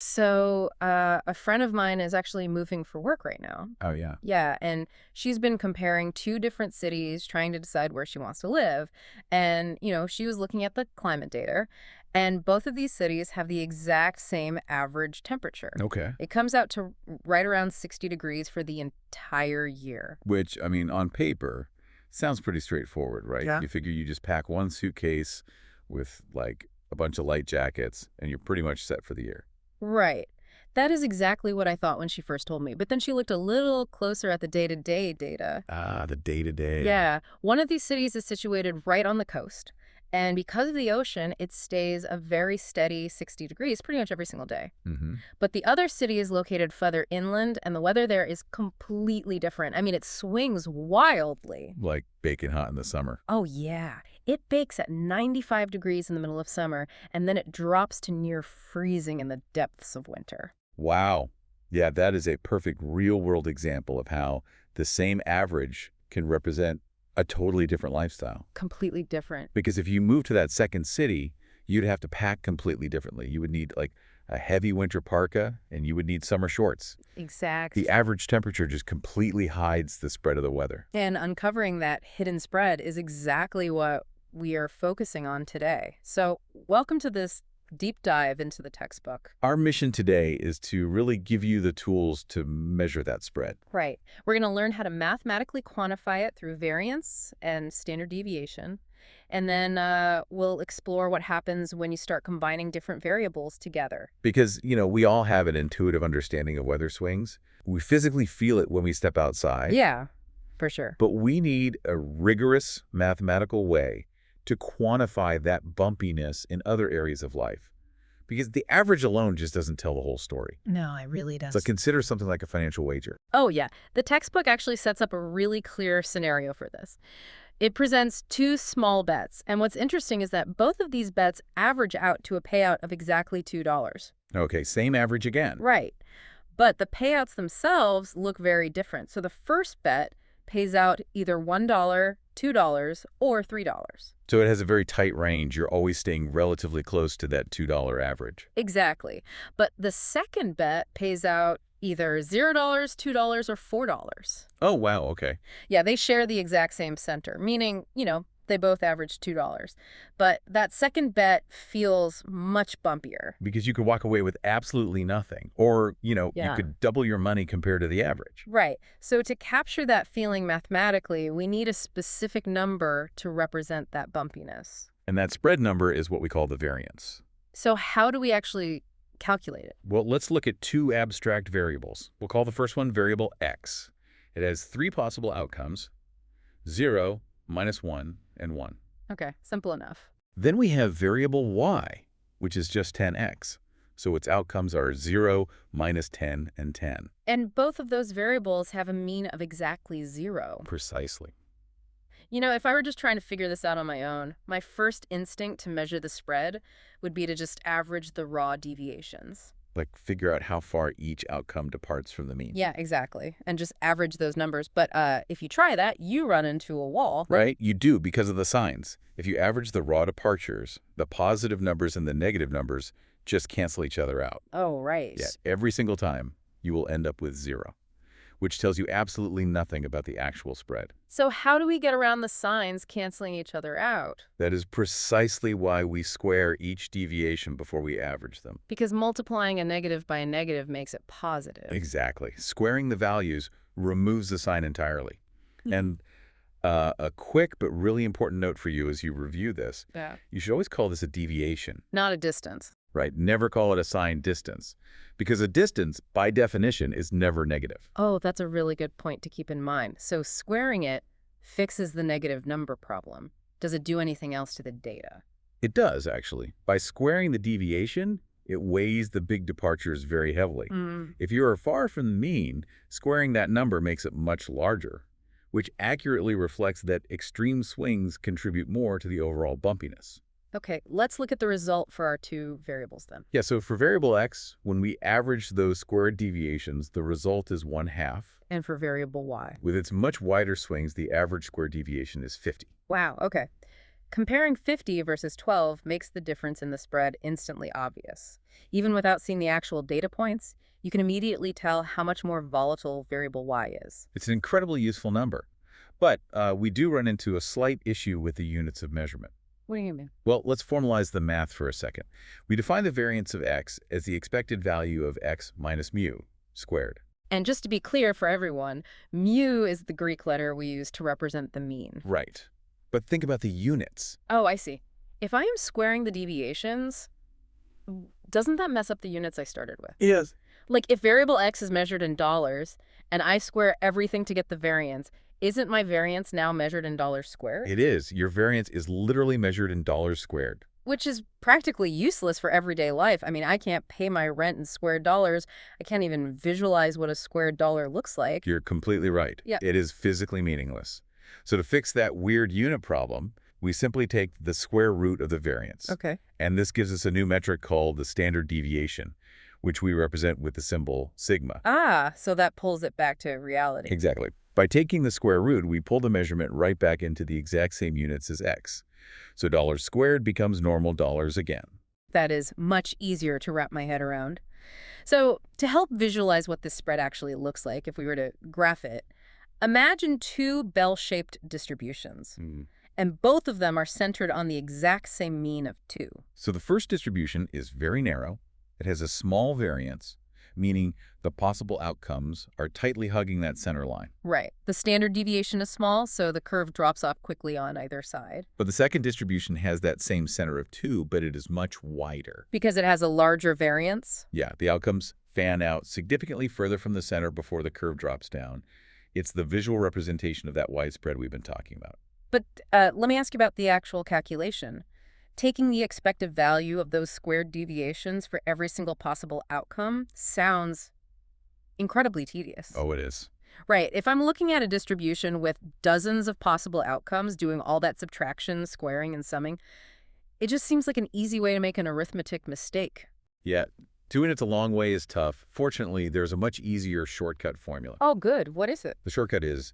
A friend of mine is actually moving for work right now. Oh, yeah. Yeah, and she's been comparing two different cities, trying to decide where she wants to live. And, she was looking at the climate data, and both of these cities have the exact same average temperature. Okay. It comes out to right around 60 degrees for the entire year. Which, I mean, on paper, sounds pretty straightforward, right? Yeah. You figure you just pack one suitcase with, like, a bunch of light jackets, and you're pretty much set for the year. Right. That is exactly what I thought when she first told me. But then she looked a little closer at the day-to-day data. Ah, the day-to-day. Yeah, one of these cities is situated right on the coast. And because of the ocean, it stays a very steady 60 degrees pretty much every single day. Mm-hmm. But the other city is located further inland, and the weather there is completely different. I mean, it swings wildly. Like baking hot in the summer. Oh, yeah. It bakes at 95 degrees in the middle of summer, and then it drops to near freezing in the depths of winter. Wow. Yeah, that is a perfect real-world example of how the same average can represent a totally different lifestyle. Completely different. Because if you move to that second city, you'd have to pack completely differently. You would need like a heavy winter parka, and you would need summer shorts. Exactly. The average temperature just completely hides the spread of the weather. And uncovering that hidden spread is exactly what we are focusing on today. So welcome to this deep dive into the textbook. Our mission today is to really give you the tools to measure that spread. Right. We're going to learn how to mathematically quantify it through variance and standard deviation. And then we'll explore what happens when you start combining different variables together. Because, we all have an intuitive understanding of weather swings. We physically feel it when we step outside. Yeah, for sure. But we need a rigorous mathematical way to quantify that bumpiness in other areas of life. Because the average alone just doesn't tell the whole story. No, it really does. So consider something like a financial wager. Oh, yeah. The textbook actually sets up a really clear scenario for this. It presents two small bets, and what's interesting is that both of these bets average out to a payout of exactly $2. Okay, same average again. Right. But the payouts themselves look very different. So the first bet pays out either $1, $2, or $3. So it has a very tight range. You're always staying relatively close to that $2 average. Exactly. But the second bet pays out either $0, $2, or $4. Oh, wow, okay. Yeah, they share the exact same center, meaning, they both average $2. But that second bet feels much bumpier. Because you could walk away with absolutely nothing. Or, you Yeah. could double your money compared to the average. Right. So to capture that feeling mathematically, we need a specific number to represent that bumpiness. And that spread number is what we call the variance. So how do we actually calculate it? Well, let's look at two abstract variables. We'll call the first one variable x. It has three possible outcomes: 0, -1, and 1. Okay, simple enough. Then we have variable y, which is just 10x. So its outcomes are 0, -10, and 10. And both of those variables have a mean of exactly 0. Precisely. If I were just trying to figure this out on my own, my first instinct to measure the spread would be to just average the raw deviations. Like figure out how far each outcome departs from the mean. Yeah, exactly. And just average those numbers. But if you try that, you run into a wall. Right? You do because of the signs. If you average the raw departures, the positive numbers and the negative numbers just cancel each other out. Oh, right. Yeah, every single time you will end up with 0, which tells you absolutely nothing about the actual spread. So how do we get around the signs canceling each other out? That is precisely why we square each deviation before we average them. Because multiplying a negative by a negative makes it positive. Exactly. Squaring the values removes the sign entirely. And a quick but really important note for you as you review this, Yeah. you should always call this a deviation, Not a distance. right? Never call it a sign distance, because a distance, by definition, is never negative. Oh, that's a really good point to keep in mind. So squaring it fixes the negative number problem. Does it do anything else to the data? It does, actually. By squaring the deviation, it weighs the big departures very heavily. If you are far from the mean, squaring that number makes it much larger, which accurately reflects that extreme swings contribute more to the overall bumpiness. Okay, let's look at the result for our two variables then. Yeah, so for variable x, when we average those squared deviations, the result is 1/2. And for variable y. With its much wider swings, the average square deviation is 50. Wow, okay. Comparing 50 versus 12 makes the difference in the spread instantly obvious. Even without seeing the actual data points, you can immediately tell how much more volatile variable y is. It's an incredibly useful number. But we do run into a slight issue with the units of measurement. What do you mean? Well, let's formalize the math for a second. We define the variance of x as the expected value of x minus mu squared. And just to be clear for everyone, mu is the Greek letter we use to represent the mean. Right. But think about the units. Oh, I see. If I am squaring the deviations, doesn't that mess up the units I started with? Yes. Like if variable x is measured in dollars and I square everything to get the variance, isn't my variance now measured in dollars squared? It is. Your variance is literally measured in dollars squared. Which is practically useless for everyday life. I mean, I can't pay my rent in squared dollars. I can't even visualize what a squared dollar looks like. You're completely right. Yeah. It is physically meaningless. So to fix that weird unit problem, we simply take the square root of the variance. Okay. And this gives us a new metric called the standard deviation, which we represent with the symbol sigma. Ah, so that pulls it back to reality. Exactly. By taking the square root, we pull the measurement right back into the exact same units as x. So dollars squared becomes normal dollars again. That is much easier to wrap my head around. So to help visualize what this spread actually looks like, if we were to graph it, imagine two bell-shaped distributions, and both of them are centered on the exact same mean of 2. So the first distribution is very narrow. It has a small variance, meaning the possible outcomes are tightly hugging that center line. Right. The standard deviation is small, so the curve drops off quickly on either side. But the second distribution has that same center of 2, but it is much wider. Because it has a larger variance? Yeah, the outcomes fan out significantly further from the center before the curve drops down. It's the visual representation of that widespread we've been talking about. But let me ask you about the actual calculation. Taking the expected value of those squared deviations for every single possible outcome sounds incredibly tedious. Oh, it is. Right. If I'm looking at a distribution with dozens of possible outcomes, doing all that subtraction, squaring, and summing, it just seems like an easy way to make an arithmetic mistake. Yeah, doing it a long way is tough. Fortunately, there's a much easier shortcut formula. Oh, good. What is it? The shortcut is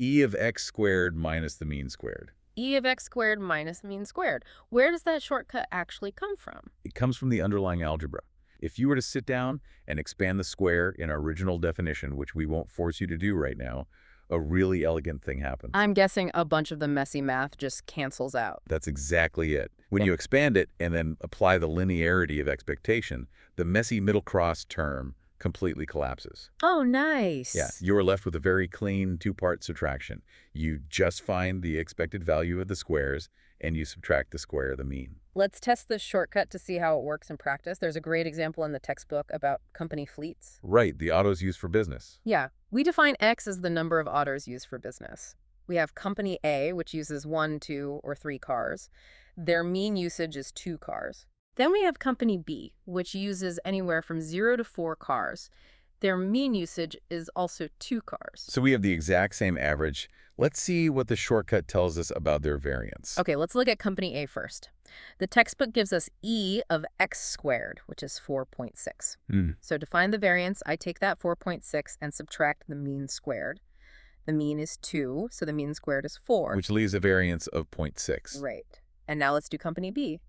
e of x squared minus the mean squared. E of x squared minus mean squared. Where does that shortcut actually come from? It comes from the underlying algebra. If you were to sit down and expand the square in our original definition, which we won't force you to do right now, a really elegant thing happens. I'm guessing a bunch of the messy math just cancels out. That's exactly it. When you expand it and then apply the linearity of expectation, the messy middle cross term completely collapses. Oh, nice. Yeah, you are left with a very clean two-part subtraction. You just find the expected value of the squares, and you subtract the square of the mean. Let's test this shortcut to see how it works in practice. There's a great example in the textbook about company fleets. Right, the autos used for business. Yeah, we define X as the number of autos used for business. We have company A, which uses 1, 2, or 3 cars. Their mean usage is 2 cars. Then we have company B, which uses anywhere from 0 to 4 cars. Their mean usage is also 2 cars. So we have the exact same average. Let's see what the shortcut tells us about their variance. Okay, let's look at company A first. The textbook gives us E of x squared, which is 4.6. So to find the variance, I take that 4.6 and subtract the mean squared. The mean is 2, so the mean squared is 4. Which leaves a variance of 0.6. Right. And now let's do company B.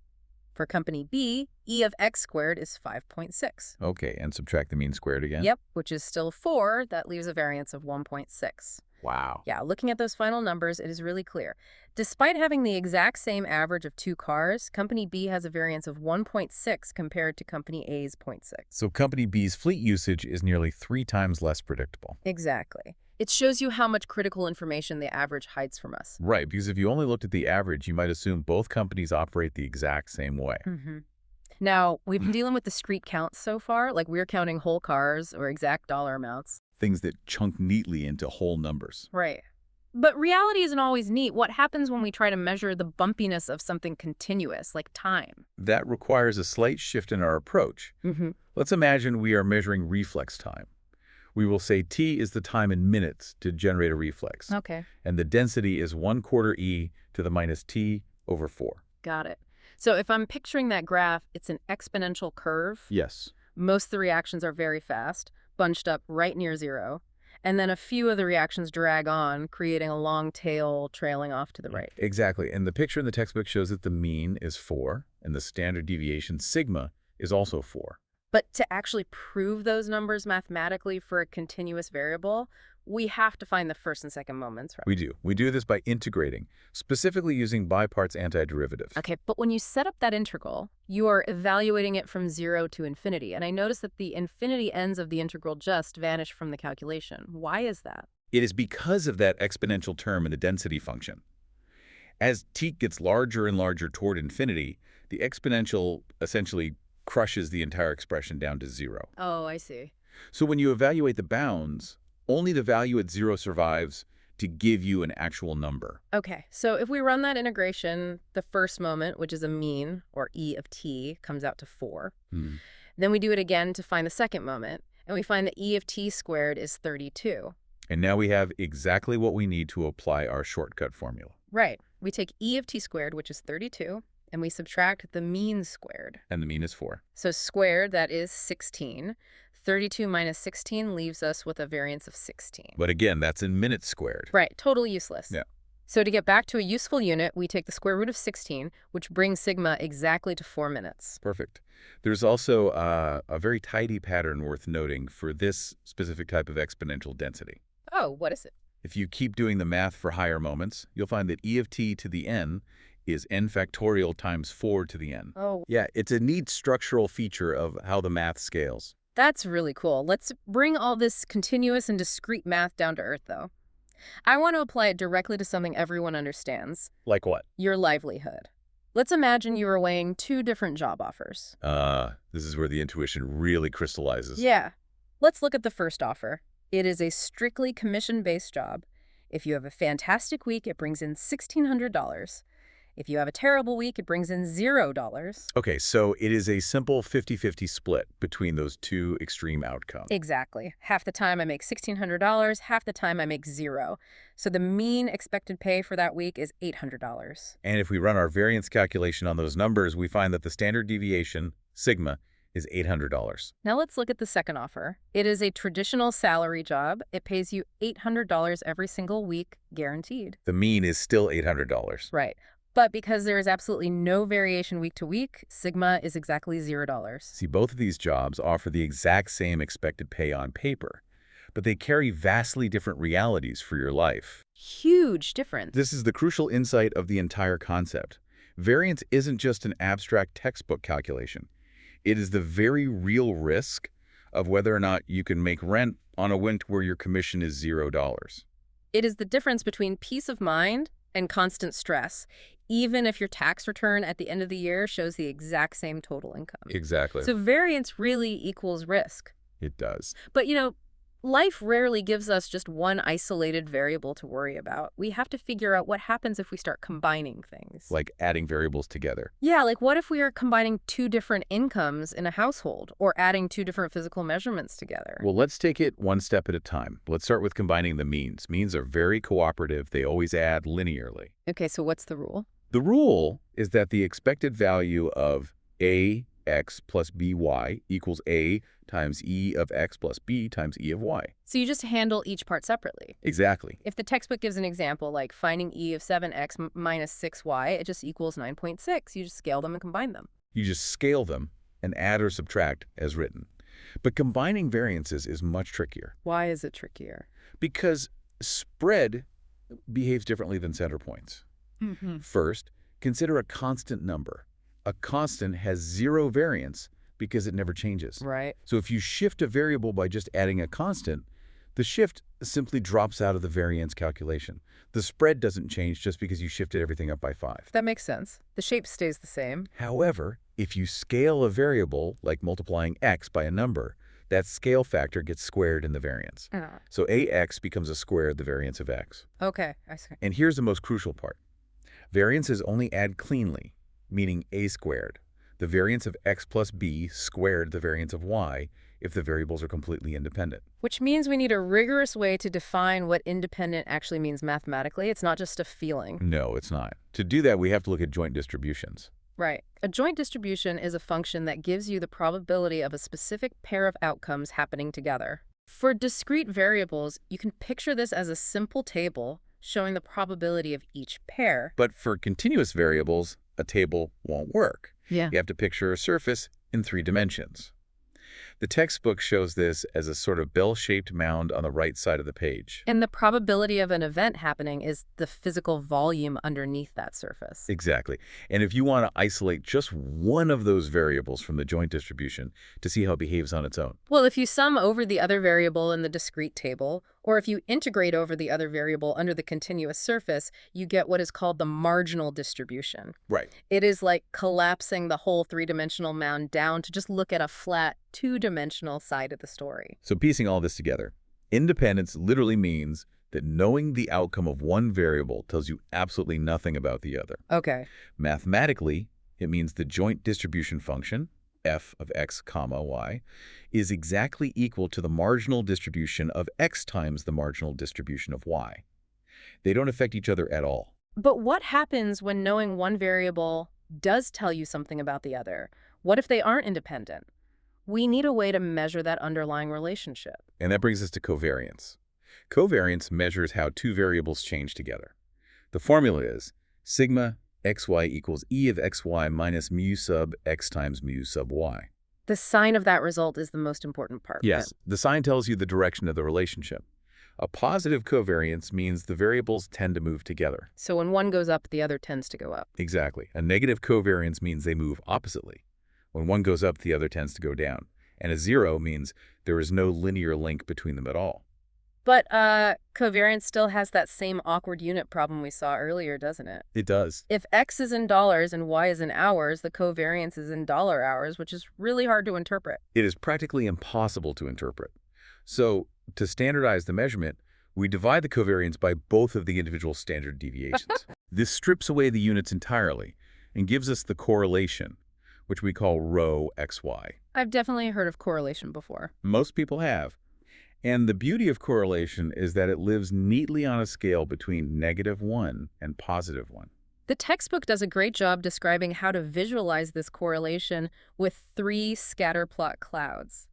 For company B, E of x squared is 5.6. Okay, and subtract the mean squared again? Yep, which is still 4. That leaves a variance of 1.6. Wow. Yeah, looking at those final numbers, it is really clear. Despite having the exact same average of 2 cars, company B has a variance of 1.6 compared to company A's 0.6. So company B's fleet usage is nearly 3 times less predictable. Exactly. It shows you how much critical information the average hides from us. Right, because if you only looked at the average, you might assume both companies operate the exact same way. Now, we've been dealing with discrete counts so far, like we're counting whole cars or exact dollar amounts. Things that chunk neatly into whole numbers. Right. But reality isn't always neat. What happens when we try to measure the bumpiness of something continuous, like time? That requires a slight shift in our approach. Let's imagine we are measuring reflex time. We will say t is the time in minutes to generate a reflex. Okay. And the density is 1/4 e to the minus t over 4. Got it. So if I'm picturing that graph, it's an exponential curve. Yes. Most of the reactions are very fast, bunched up right near 0. And then a few of the reactions drag on, creating a long tail trailing off to the right. Exactly. And the picture in the textbook shows that the mean is 4, and the standard deviation, sigma, is also 4. But to actually prove those numbers mathematically for a continuous variable, we have to find the first and second moments, right? We do. We do this by integrating, specifically using bi-parts antiderivative. Okay, but when you set up that integral, you are evaluating it from 0 to infinity. And I notice that the infinity ends of the integral just vanish from the calculation. Why is that? It is because of that exponential term in the density function. As t gets larger and larger toward infinity, the exponential essentially crushes the entire expression down to 0. Oh, I see. So when you evaluate the bounds, only the value at 0 survives to give you an actual number. Okay, so if we run that integration, the first moment, which is a mean, or e of t, comes out to 4. Then we do it again to find the second moment, and we find that e of t squared is 32. And now we have exactly what we need to apply our shortcut formula. Right. We take e of t squared, which is 32, and we subtract the mean squared. And the mean is 4. So squared, that is 16. 32 minus 16 leaves us with a variance of 16. But again, that's in minutes squared. Right, totally useless. Yeah. So to get back to a useful unit, we take the square root of 16, which brings sigma exactly to 4 minutes. Perfect. There's also a very tidy pattern worth noting for this specific type of exponential density. Oh, what is it? If you keep doing the math for higher moments, you'll find that e of t to the n is n factorial times 4 to the n. Oh, Yeah, it's a neat structural feature of how the math scales. that's really cool. Let's bring all this continuous and discrete math down to earth, though. I want to apply it directly to something everyone understands. Like what? Your livelihood. Let's imagine you are weighing 2 different job offers. This is where the intuition really crystallizes. Yeah. Let's look at the first offer. It is a strictly commission-based job. If you have a fantastic week, it brings in $1,600. If you have a terrible week, it brings in $0. Okay, so it is a simple 50-50 split between those two extreme outcomes. Exactly. Half the time I make $1,600, half the time I make 0. So the mean expected pay for that week is $800. And if we run our variance calculation on those numbers, we find that the standard deviation, sigma, is $800. Now let's look at the second offer. It is a traditional salary job. It pays you $800 every single week, guaranteed. The mean is still $800. Right. But because there is absolutely no variation week to week, sigma is exactly $0. See, both of these jobs offer the exact same expected pay on paper, but they carry vastly different realities for your life. Huge difference. This is the crucial insight of the entire concept. Variance isn't just an abstract textbook calculation. It is the very real risk of whether or not you can make rent on a week where your commission is $0. It is the difference between peace of mind and constant stress, even if your tax return at the end of the year shows the exact same total income. Exactly. So variance really equals risk. It does. But, life rarely gives us just one isolated variable to worry about. We have to figure out what happens if we start combining things. Like adding variables together. Yeah, like what if we are combining 2 different incomes in a household or adding 2 different physical measurements together? Well, let's take it one step at a time. Let's start with combining the means. Means are very cooperative. They always add linearly. Okay, so what's the rule? The rule is that the expected value of ax plus by equals a times e of x plus b times e of y. So you just handle each part separately. Exactly. If the textbook gives an example like finding e of 7x minus 6y, it just equals 9.6. You just scale them and combine them. You just scale them and add or subtract as written. But combining variances is much trickier. Why is it trickier? Because spread behaves differently than center points. First, consider a constant number. A constant has 0 variance because it never changes. Right. So if you shift a variable by just adding a constant, the shift simply drops out of the variance calculation. The spread doesn't change just because you shifted everything up by 5. That makes sense. The shape stays the same. However, if you scale a variable, like multiplying x by a number, that scale factor gets squared in the variance. So ax becomes a square of the variance of x. Okay, I see. And here's the most crucial part. Variances only add cleanly, meaning a squared. The variance of x plus b squared the variance of y if the variables are completely independent. Which means we need a rigorous way to define what independent actually means mathematically. It's not just a feeling. No, it's not. To do that, we have to look at joint distributions. Right. A joint distribution is a function that gives you the probability of a specific pair of outcomes happening together. For discrete variables, you can picture this as a simple table showing the probability of each pair. But for continuous variables, a table won't work. Yeah. You have to picture a surface in 3 dimensions. The textbook shows this as a sort of bell-shaped mound on the right side of the page. And the probability of an event happening is the physical volume underneath that surface. Exactly. And if you want to isolate just one of those variables from the joint distribution to see how it behaves on its own. Well, if you sum over the other variable in the discrete table, or if you integrate over the other variable under the continuous surface, you get what is called the marginal distribution. Right. It is like collapsing the whole three-dimensional mound down to just look at a flat, two-dimensional side of the story. So piecing all this together, independence literally means that knowing the outcome of one variable tells you absolutely nothing about the other. Okay. Mathematically, it means the joint distribution function, f of x comma y, is exactly equal to the marginal distribution of x times the marginal distribution of y. They don't affect each other at all. But what happens when knowing one variable does tell you something about the other? What if they aren't independent? We need a way to measure that underlying relationship. And that brings us to covariance. Covariance measures how two variables change together. The formula is sigma xy equals e of xy minus mu sub x times mu sub y. The sign of that result is the most important part. Yes, the sign tells you the direction of the relationship. A positive covariance means the variables tend to move together. So when one goes up, the other tends to go up. Exactly. A negative covariance means they move oppositely. When one goes up, the other tends to go down. And a zero means there is no linear link between them at all. But covariance still has that same awkward unit problem we saw earlier, doesn't it? It does. If x is in dollars and y is in hours, the covariance is in dollar hours, which is really hard to interpret. It is practically impossible to interpret. So, to standardize the measurement, we divide the covariance by both of the individual standard deviations. This strips away the units entirely and gives us the correlation, which we call rho xy. I've definitely heard of correlation before. Most people have. And the beauty of correlation is that it lives neatly on a scale between -1 and +1. The textbook does a great job describing how to visualize this correlation with 3 scatter plot clouds.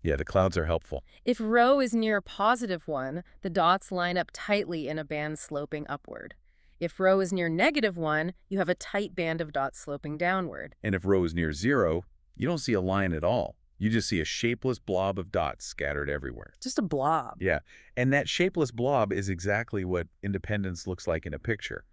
Yeah, the clouds are helpful. If rho is near +1, the dots line up tightly in a band sloping upward. If rho is near -1, you have a tight band of dots sloping downward. And if rho is near 0, you don't see a line at all. You just see a shapeless blob of dots scattered everywhere. Just a blob. Yeah, and that shapeless blob is exactly what independence looks like in a picture.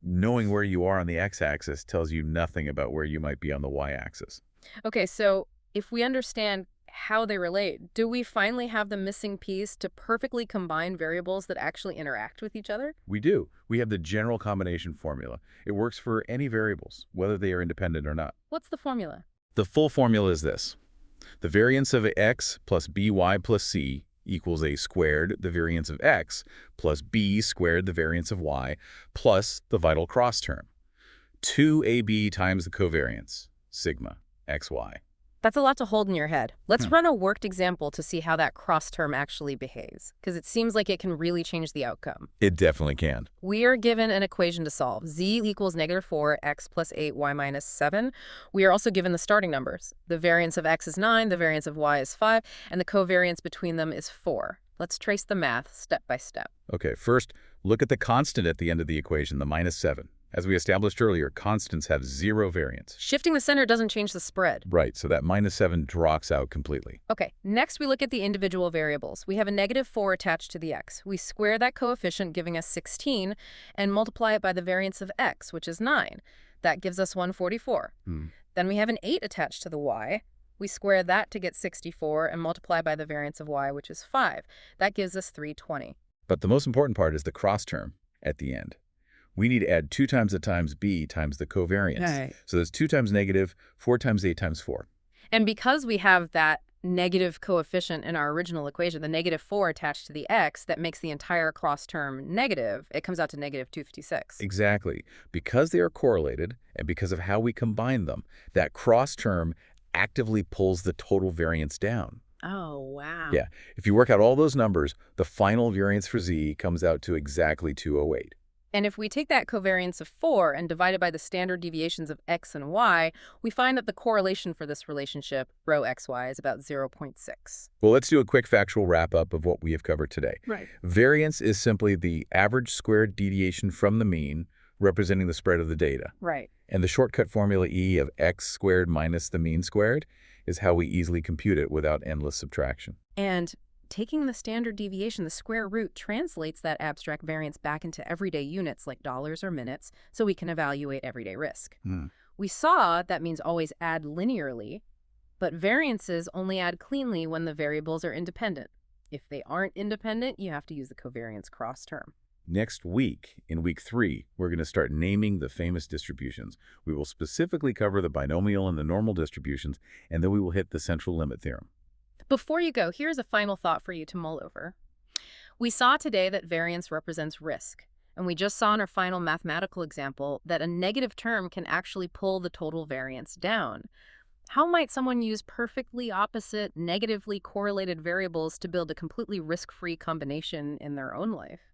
Knowing where you are on the x-axis tells you nothing about where you might be on the y-axis. Okay, so if we understand how they relate, do we finally have the missing piece to perfectly combine variables that actually interact with each other? We do. We have the general combination formula. It works for any variables, whether they are independent or not. What's the formula? The full formula is this. The variance of x plus by plus c equals a squared the variance of x plus b squared the variance of y plus the vital cross term. 2ab times the covariance, sigma xy. That's a lot to hold in your head. Let's run a worked example to see how that cross term actually behaves, because it seems like it can really change the outcome. It definitely can. We are given an equation to solve. Z equals -4, x plus 8, y minus 7. We are also given the starting numbers. The variance of x is 9, the variance of y is 5, and the covariance between them is 4. Let's trace the math step by step. Okay, first, look at the constant at the end of the equation, the -7. As we established earlier, constants have 0 variance. Shifting the center doesn't change the spread. Right, so that -7 drops out completely. Okay, next we look at the individual variables. We have a -4 attached to the x. We square that coefficient, giving us 16, and multiply it by the variance of x, which is 9. That gives us 144. Then we have an 8 attached to the y. We square that to get 64 and multiply by the variance of y, which is 5. That gives us 320. But the most important part is the cross term at the end. We need to add 2 times the times b times the covariance. Right. So that's 2 times negative, 4 times 8 times 4. And because we have that negative coefficient in our original equation, the -4 attached to the x, that makes the entire cross term negative, it comes out to -256. Exactly. Because they are correlated and because of how we combine them, that cross term actively pulls the total variance down. Oh, wow. Yeah. If you work out all those numbers, the final variance for z comes out to exactly 208. And if we take that covariance of 4 and divide it by the standard deviations of x and y, we find that the correlation for this relationship, rho xy, is about 0.6. Well, let's do a quick factual wrap-up of what we have covered today. Right. Variance is simply the average squared deviation from the mean, representing the spread of the data. Right. And the shortcut formula E of x squared minus the mean squared is how we easily compute it without endless subtraction. And taking the standard deviation, the square root, translates that abstract variance back into everyday units like dollars or minutes, so we can evaluate everyday risk. We saw that means always add linearly, but variances only add cleanly when the variables are independent. If they aren't independent, you have to use the covariance cross term. Next week, in week 3, we're going to start naming the famous distributions. We will specifically cover the binomial and the normal distributions, and then we will hit the central limit theorem. Before you go, here's a final thought for you to mull over. We saw today that variance represents risk, and we just saw in our final mathematical example that a negative term can actually pull the total variance down. How might someone use perfectly opposite, negatively correlated variables to build a completely risk-free combination in their own life?